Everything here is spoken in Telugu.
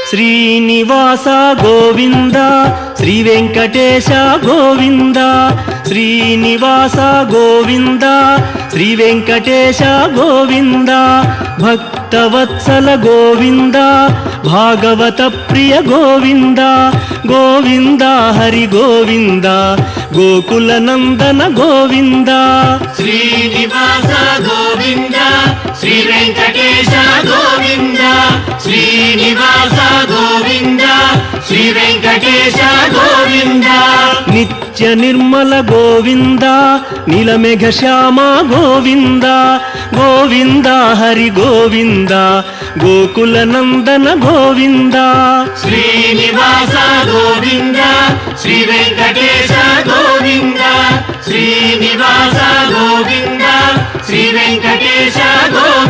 శ్రీనివాస గోవింద శ్రీ వెంకటేశ గోవింద శ్రీనివాస గోవింద శ్రీ వెంకటేశ గోవింద భక్తవత్సల గోవింద భాగవత ప్రియ గోవింద గోవింద హరి గోవింద గోకుల నందన గోవింద శ్రీనివాస గోవింద శ్రీ వెంకటేశ గోవింద శ్రీనివాస గోవింద శ్రీ వెంకటేశ గోవింద నిత్య నిర్మల గోవింద నీలమేఘ శ్యామ గోవింద గోవింద హరి గోవింద గోకుల నందన గోవింద శ్రీనివాస గోవింద శ్రీ వెంకటేశ గోవింద శ్రీనివాస గోవింద శ్రీ వెంకటేశ గోవింద